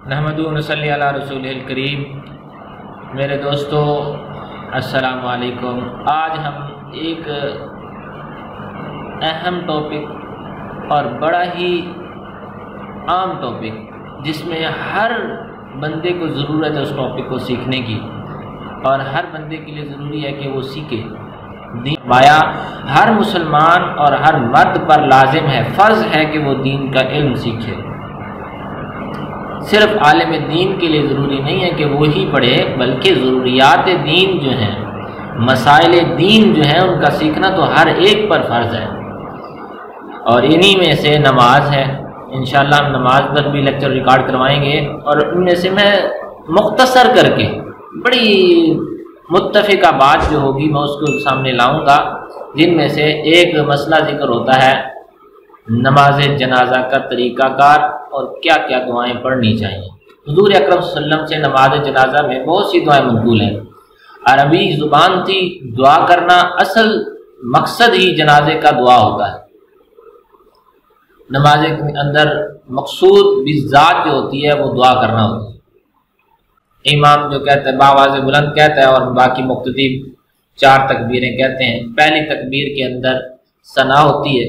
نحمدہ و نصلی علی رسول الکریم۔ میرے دوستو السلام علیکم۔ آج ہم ایک اہم ٹاپک اور بڑا ہی عام ٹاپک جس میں ہر بندے کو ضرورت ہے اس ٹاپک کو سیکھنے کی، اور ہر بندے کے لیے ضروری ہے کہ وہ سیکھے۔ دین مایا ہر مسلمان اور ہر مرد پر لازم ہے، فرض ہے کہ وہ دین کا علم سیکھے۔ صرف عالم دین کے لیے ضروری نہیں ہے کہ وہی پڑھے، بلکہ ضروریات دین جو ہیں، مسائل دین جو ہیں، ان کا سیکھنا تو ہر ایک پر فرض ہے، اور انہی میں سے نماز ہے۔ انشاءاللہ ہم نماز پر بھی لیکچر ریکارڈ کروائیں گے، اور ان میں سے میں مختصر کر کے بڑی متفقہ بات جو ہوگی میں اس کو سامنے لاؤں گا، جن میں سے ایک مسئلہ ذکر ہوتا ہے نماز جنازہ کا طریقہ کار اور کیا کیا دعائیں پڑھنی چاہیے۔ حضور اکرم صلی اللہ علیہ وسلم سے نماز جنازہ میں بہت سی دعائیں منقول ہیں۔ عربی زبان تھی، دعا کرنا اصل مقصد ہی جنازے کا دعا ہوتا ہے۔ نماز کے اندر مقصود بالذات جو ہوتی ہے وہ دعا کرنا ہوتی ہے۔ امام جو کہتا ہے بآواز بلند کہتا ہے، اور باقی مقتدی 4 تکبیریں کہتے ہیں۔ پہلی تکبیر کے اندر ثنا ہوتی ہے،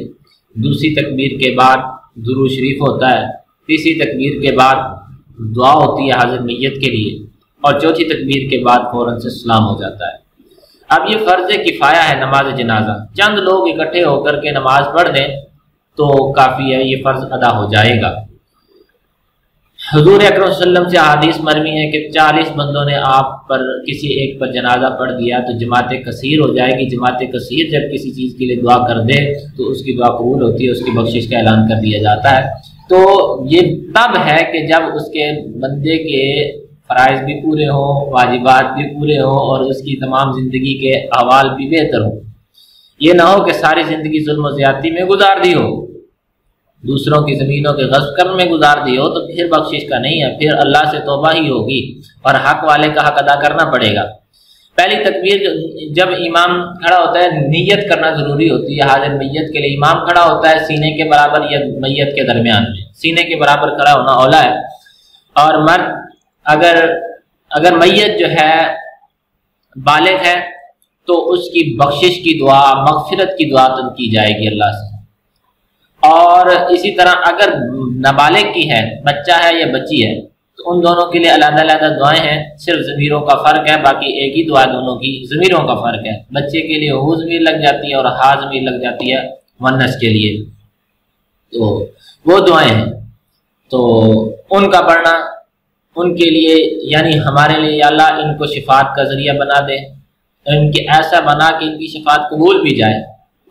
دوسری تکبیر کے بعد درود شریف ہوتا ہے، تیسری تکبیر کے بعد دعا ہوتی ہے حاضر میت کے لیے، اور چوتھی تکبیر کے بعد فوراً سے سلام ہو جاتا ہے۔ اب یہ فرض کفایہ ہے نماز جنازہ، چند لوگ اکٹھے ہو کر کے نماز پڑھ دیں تو کافی ہے، یہ فرض ادا ہو جائے گا۔ حضور اکرم صلی اللہ علیہ وسلم سے حدیث مروی ہے کہ 40 بندوں نے آپ پر کسی ایک پر جنازہ پڑھ دیا تو جماعت کثیر ہو جائے گی۔ جماعت کثیر جب کسی چیز کے لیے دعا کر دے تو اس کی دعا قبول ہوتی ہے، اس کی بخشش کا اعلان کر دیا جاتا ہے۔ تو یہ تب ہے کہ جب اس کے بندے کے فرائض بھی پورے ہوں، واجبات بھی پورے ہوں، اور اس کی تمام زندگی کے احوال بھی بہتر ہوں۔ یہ نہ ہو کہ ساری زندگی ظلم و زیادتی میں گزار دی ہو، دوسروں کی زمینوں کے غصب کرنے میں گزار دی ہو، تو پھر بخشش کا نہیں ہے، پھر اللہ سے توبہ ہی ہوگی، اور حق والے کا حق ادا کرنا پڑے گا۔ پہلی تکبیر جب امام کھڑا ہوتا ہے نیت کرنا ضروری ہوتی ہے حاضر میت کے لیے۔ امام کھڑا ہوتا ہے سینے کے برابر یا میت کے درمیان میں، سینے کے برابر کھڑا ہونا اولا ہے۔ اور مرد اگر میت جو ہے بالغ ہے تو اس کی بخشش کی دعا، مغفرت کی دعا تو کی جائے گی اللہ سے۔ اور اسی طرح اگر نابالغ کی ہے، بچہ ہے یا بچی ہے، تو ان دونوں کے لیے علیحدہ علیحدہ دعائیں ہیں، صرف ضمیروں کا فرق ہے، باقی ایک ہی دعا دونوں کی، ضمیروں کا فرق ہے۔ بچے کے لیے ہو ضمیر لگ جاتی ہے اور ہا ضمیر لگ جاتی ہے مؤنث کے لیے، تو وہ دعائیں ہیں، تو ان کا پڑھنا ان کے لیے، یعنی ہمارے لیے یا اللہ ان کو شفاعت کا ذریعہ بنا دے، ان کی ایسا بنا کہ ان کی شفاعت قبول بھی جائے،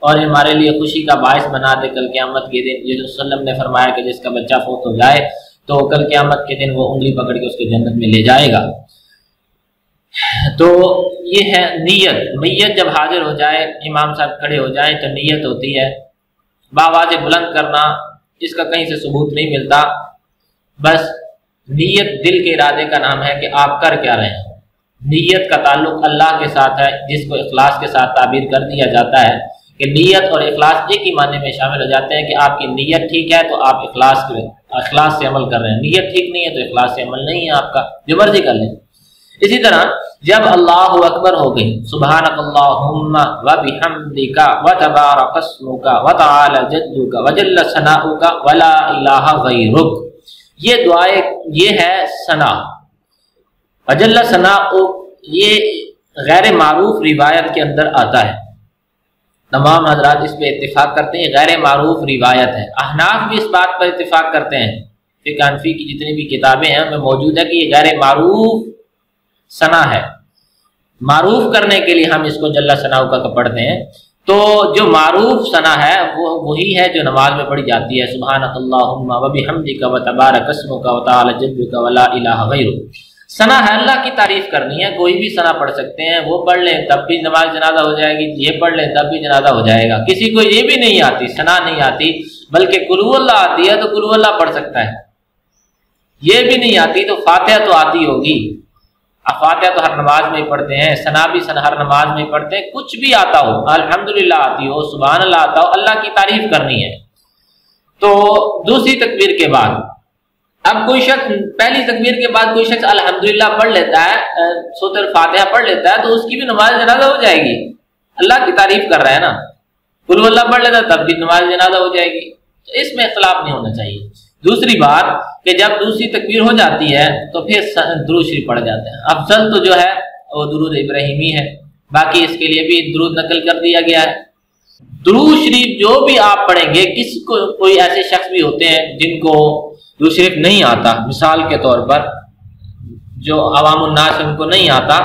اور ہمارے لیے خوشی کا باعث بنا دے کل قیامت کے دن۔ یہ رسول اللہ نے فرمایا کہ جس کا بچہ فوت ہو جائے تو کل قیامت کے دن وہ انگلی پکڑ کے اس کے جنت میں لے جائے گا۔ تو یہ ہے نیت۔ میت جب حاضر ہو جائے، امام صاحب کھڑے ہو جائیں تو نیت ہوتی ہے۔ بآواز بلند کرنا اس کا کہیں سے ثبوت نہیں ملتا، بس نیت دل کے ارادے کا نام ہے کہ آپ کر کیا رہے ہیں۔ نیت کا تعلق اللہ کے ساتھ ہے، جس کو اخلاص کے ساتھ تعبیر کر دیا جاتا ہے کہ نیت اور اخلاص ایک ہی معنی میں شامل ہو جاتے ہیں، کہ آپ کی نیت ٹھیک ہے تو آپ اخلاص سے عمل کر رہے ہیں، نیت ٹھیک نہیں ہے تو اخلاص سے عمل نہیں ہے آپ کا، جو مرضی کر لیں۔ اسی طرح جب اللہ اکبر ہو گئی، سبحانک اللہم وبحمدک وتبارک اسمک وتعالی جدک وجل ثناؤک ولا الہ غیرک، یہ دعائیں، یہ ہے ثنا۔ وجل ثناؤک یہ غیر معروف روایت کے اندر آتا ہے، تمام حضرات اس پہ اتفاق کرتے ہیں، غیر معروف روایت ہے۔ احناف بھی اس بات پر اتفاق کرتے ہیں، فقہ حنفی کی جتنی بھی کتابیں ہیں ان میں موجود ہے کہ یہ غیر معروف ثنا ہے۔ معروف کرنے کے لیے ہم اس کو جل ثناؤک کا پڑھتے ہیں، تو جو معروف ثنا ہے وہ وہی ہے جو نماز میں پڑھی جاتی ہے، سبحانک اللہم وبحمدک وتبارک اسمک وتعالی جدک ولا الہ غیرک۔ ثنا ہے اللہ کی تعریف کرنی ہے، کوئی بھی ثنا پڑھ سکتے ہیں، وہ پڑھ لیں تب بھی نماز جنازہ ہو جائے گی، یہ پڑھ لیں تب بھی جنازہ ہو جائے گا۔ کسی کو یہ بھی نہیں آتی، ثنا نہیں آتی، بلکہ قل هو اللہ آتی ہے تو قل هو اللہ پڑھ سکتا ہے، یہ بھی نہیں آتی تو فاتحہ تو آتی ہوگی، فاتحہ تو ہر نماز میں ہی پڑھتے ہیں، ثنا بھی ہر نماز میں ہی پڑھتے ہیں، کچھ بھی آتا ہو، الحمدللہ آتی ہو، سبحان اللہ آتا ہو، اللہ کی تعریف کرنی ہے۔ تو دوسری تکبیر کے بعد اب کوئی شخص پہلی تکبیر کے بعد کوئی شخص الحمدللہ پڑھ لیتا ہے، سورۃ الفاتحہ پڑھ لیتا ہے، تو اس کی بھی نماز جنازہ ہو جائے گی، اللہ کی تعریف کر رہا ہے نا، قل اللہ پڑھ لیتا ہے تب بھی نماز جنازہ ہو جائے گی، تو اس میں اختلاف نہیں ہونا چاہیے۔ دوسری بات کہ جب دوسری تکبیر ہو جاتی ہے تو پھر درود شریف پڑھ جاتے ہیں۔ افضل تو جو ہے وہ درود ابراہیمی ہے، باقی اس کے لیے بھی درود نقل کر دیا گیا ہے۔ درود شریف جو بھی آپ پڑھیں گے، کسی کو کوئی ایسے شخص بھی ہوتے ہیں جن کو درود شریف نہیں آتا، مثال کے طور پر جو عوام الناس ان کو نہیں آتا،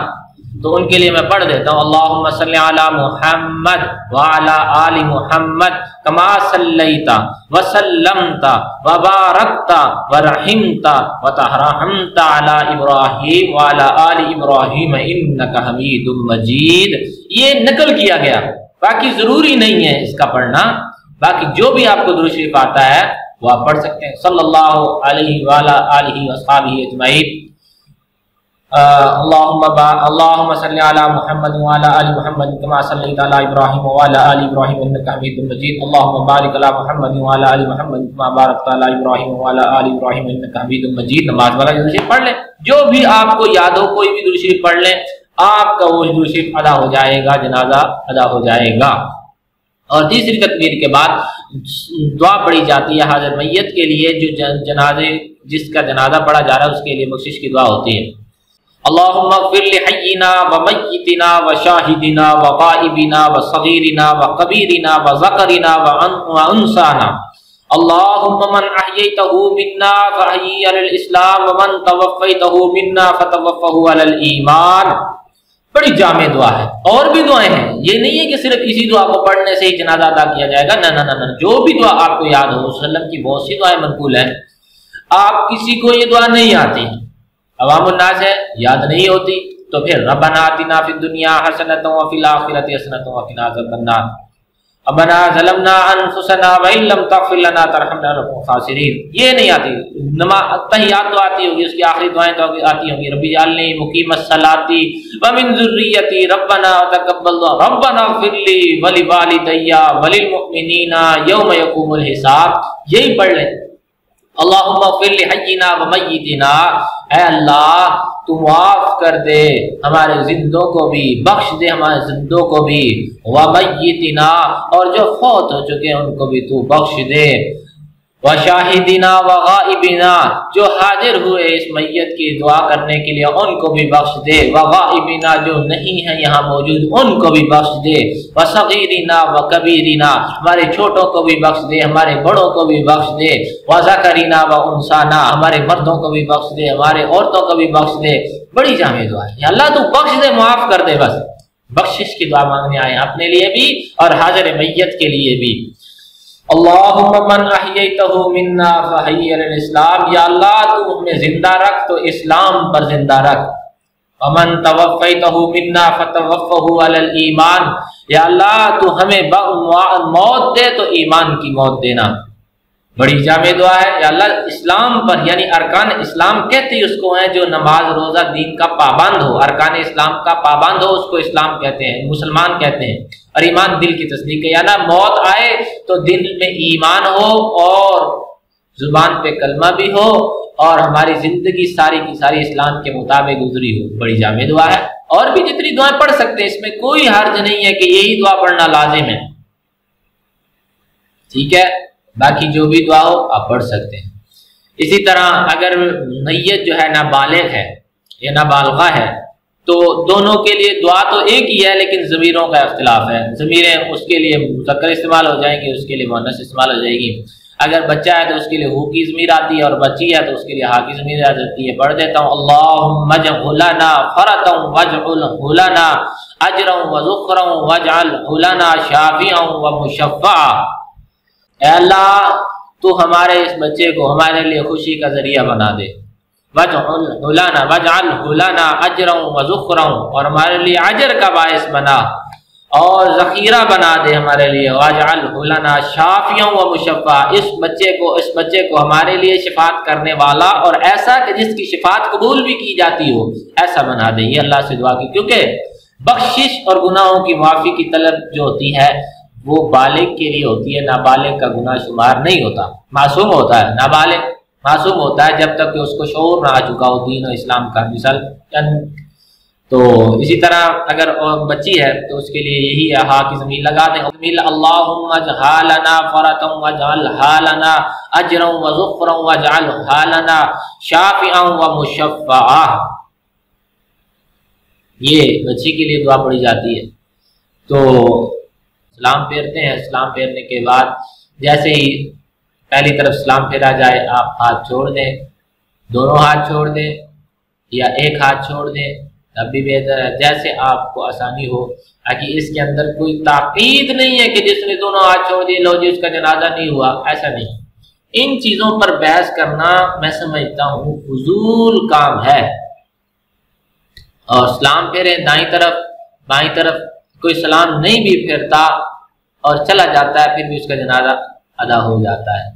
تو ان کے لیے میں پڑھ دیتا ہوں اللہم صلی علی محمد وعلی آل محمد کما صلیت وسلمت وبارکت ورحمت وترحمت علی ابراہیم وعلی آل ابراہیم انک حمید مجید۔ یہ نقل کیا گیا، باقی ضروری نہیں ہے اس کا پڑھنا، باقی جو بھی آپ کو درود شریف آتا ہے وہ آپ پڑھ سکتے ہیں۔ صلی اللہ علیہ وعلی آلہ وصحبہ اجمعین۔ اللہم صلی علی محمد وعلی آل محمد کما صلیت علی ابراہیم وعلی آل ابراہیم انک حمید مجید۔ اللہم بارک علی محمد وعلی آل محمد کما بارکت علی ابراہیم وعلی آل ابراہیم انک حمید مجید۔ نماز والا درود شریف پڑھ لیں، جو بھی آپ کو یاد ہو کوئی بھی درود شریف پڑھ لیں، آپ کا وہ درود شریف ادا ہو جائے گا، جنازہ ادا ہو جائے گا۔ اور تیسری تکبیر کے بعد دعا پڑھی جاتی ہے حاضر میت کے لیے، جو جس کا جنازہ پڑھا جا رہا ہے اس کے لیے بخشش کی دعا ہوتی ہے۔ اللہم اغفر لحینا ومیتنا وشاہدنا وغائبنا وصغیرنا وکبیرنا وذکرنا وانثانا، اللہم من احییتہ منا فاحیہ علی الاسلام ومن توفیتہ منا فتوفہ علی الایمان۔ بڑی جامع دعا ہے، اور بھی دعائیں ہیں، یہ نہیں ہے کہ صرف اسی دعا کو پڑھنے سے ہی جنازہ ادا کیا جائے گا، نہ نہ، جو بھی دعا آپ کو یاد ہو، وسلم کی بہت سی دعائیں منقول ہیں۔ آپ کسی کو یہ دعا نہیں آتی، عوام الناس ہے، یاد نہیں ہوتی، تو پھر ربنا آتنا فی الدنیا حسنۃ وفی الآخرۃ حسنۃ وقنا عذاب النار، ربنا ظلمنا انفسنا وان لم تغفر لنا ترحمنا لنکن من الخاسرین، یہ نہیں آتی۔ تحیات تو آتی ہوگی، اس کی آخری دعائیں تو آتی ہوں گی، رب اجعلنی مقیم الصلاۃ ومن ذریتی ربنا تقبل دعا، ربنا اغفر لی ولوالدی وللمؤمنین یوم یقوم الحساب، یہی پڑھ لیں۔ اللہم اغفر لحینا ومیتنا، اے اللہ تو معاف کر دے ہمارے زندوں کو بھی، بخش دے ہمارے زندوں کو بھی، ومیتنا اور جو فوت ہو چکے ہیں ان کو بھی تو بخش دے، وشاہدنا وغائبنا جو حاضر ہوئے اس میت کی دعا کرنے کے لیے ان کو بھی بخش دے، وغائبنا جو نہیں ہیں یہاں موجود ان کو بھی بخش دے، وصغیرنا وکبیرنا ہمارے چھوٹوں کو بھی بخش دے، ہمارے بڑوں کو بھی بخش دے، وذکرنا وانثانا ہمارے مردوں کو بھی بخش دے، ہمارے عورتوں کو بھی بخش دے۔ بڑی جامع دعا ہے، یا اللہ تو بخش دے، معاف کر دے، بس بخشش کی دعا مانگنے آئے اپنے لیے بھی اور حاضر میت کے لیے بھی۔ اللہم من احییتہ منا فحی علی الاسلام، یا اللہ تو ہمیں زندہ رکھ تو اسلام پر زندہ رکھ، ومن توفیتہ منا فتوفہ علی الایمان، یا اللہ تو ہمیں موت دے تو ایمان کی موت دینا۔ بڑی جامع دعا ہے، یا اللہ اسلام پر، یعنی ارکان اسلام کہتے ہی اس کو ہیں جو نماز روزہ دین کا پابند ہو، ارکان اسلام کا پابند ہو اس کو اسلام کہتے ہیں، مسلمان کہتے ہیں، اور ایمان دل کی تصدیق ہے، یعنی موت آئے تو دل میں ایمان ہو اور زبان پہ کلمہ بھی ہو اور ہماری زندگی ساری کی ساری اسلام کے مطابق گزری ہو۔ بڑی جامع دعا ہے، اور بھی جتنی دعائیں پڑھ سکتے ہیں، اس میں کوئی حرج نہیں ہے کہ یہی دعا پڑھنا لازم ہے، ٹھیک ہے، باقی جو بھی دعا ہو آپ پڑھ سکتے ہیں۔ اسی طرح اگر میت جو ہے نابالغ ہے یا نابالغہ ہے تو دونوں کے لیے دعا تو ایک ہی ہے، لیکن ضمیروں کا اختلاف ہے، ضمیریں اس کے لیے مذکر استعمال ہو جائیں گی، اس کے لیے مؤنث استعمال ہو جائے گی۔ اگر بچہ ہے تو اس کے لیے ہو کی ضمیر آتی ہے، اور بچی ہے تو اس کے لیے ہا کی ضمیر آ جاتی ہے۔ پڑھ دیتا ہوں اللہم اجعل لنا فرطا واجعل لنا اجرا وذخرا واجعل لنا شافعا ومشفعا، اے اللہ تو ہمارے اس بچے کو ہمارے لیے خوشی کا ذریعہ بنا دے، واجعل لنا اجرا وذخرا اور ہمارے لیے اجر کا باعث بنا اور ذخیرہ بنا دے ہمارے لیے، واجعل لنا شافعا ومشفعا، اس بچے کو ہمارے لیے شفاعت کرنے والا اور ایسا کہ جس کی شفاعت قبول بھی کی جاتی ہو، ایسا بنا دے۔ یہ اللہ سے دعا کی، کیونکہ بخشش اور گناہوں کی معافی کی طلب جو ہوتی ہے وہ بالغ کے لیے ہوتی ہے، نابالغ کا گناہ شمار نہیں ہوتا، معصوم ہوتا ہے نابالغ، معصوم ہوتا ہے جب تک کہ اس کو شعور نہ آ چکا ہو دین و اسلام کا۔ مثال تو اسی طرح اگر بچی ہے تو اس کے لیے یہی ہے ہا کی زمین لگا دیں، اللہم اجعلھا لنا فرطا واجعلھا لنا اجرا وذخرا واجعلھا لنا شافعا ومشفعا، یہ بچی کے لیے دعا پڑھی جاتی ہے۔ تو سلام پھیرتے ہیں، سلام پھیرنے کے بعد جیسے ہی پہلی طرف سلام پھیرا جائے آپ ہاتھ چھوڑ دیں، دونوں ہاتھ چھوڑ دیں یا ایک ہاتھ چھوڑ دیں، تب بھی بہتر ہے، جیسے آپ کو آسانی ہو، تاکہ اس کے اندر کوئی تاکید نہیں ہے کہ جس نے دونوں ہاتھ چھوڑ دیے لو جی اس کا جنازہ نہیں ہوا، ایسا نہیں۔ ان چیزوں پر بحث کرنا میں سمجھتا ہوں فضول کام ہے۔ اور سلام پھیریں دائیں طرف بائیں طرف، کوئی سلام نہیں بھی پھیرتا اور چلا جاتا ہے پھر بھی اس کا جنازہ ادا ہو جاتا ہے،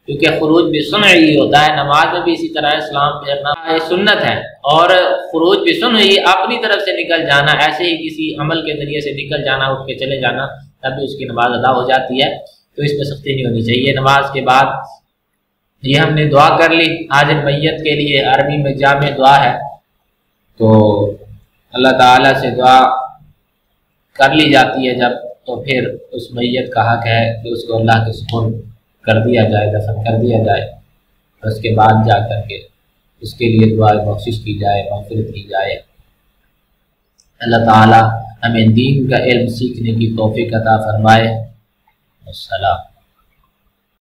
کیونکہ خروج بھی سنعی ہوتا ہے، نماز میں بھی اسی طرح اسلام پھیرنا سنت ہے، اور خروج بھی سنعی اپنی طرف سے نکل جانا، ایسے ہی کسی عمل کے ذریعے سے نکل جانا، اٹھ کے چلے جانا، تب بھی اس کی نماز ادا ہو جاتی ہے، تو اس میں سختی نہیں ہونی چاہیے۔ نماز کے بعد یہ ہم نے دعا کر لی حاضر میت کے لیے، عربی میں جامع دعا ہے، تو اللہ تعالیٰ سے دعا کر لی جاتی ہے جب، تو پھر اس میت کا حق ہے کہ اس کو اللہ کے سپرد کر دیا جائے، دفن کر دیا جائے، اس کے بعد جا کر کے اس کے لیے دعا بخشش کی جائے، مغفرت کی جائے۔ اللہ تعالی ہمیں دین کا علم سیکھنے کی توفیق عطا فرمائے۔ السلام۔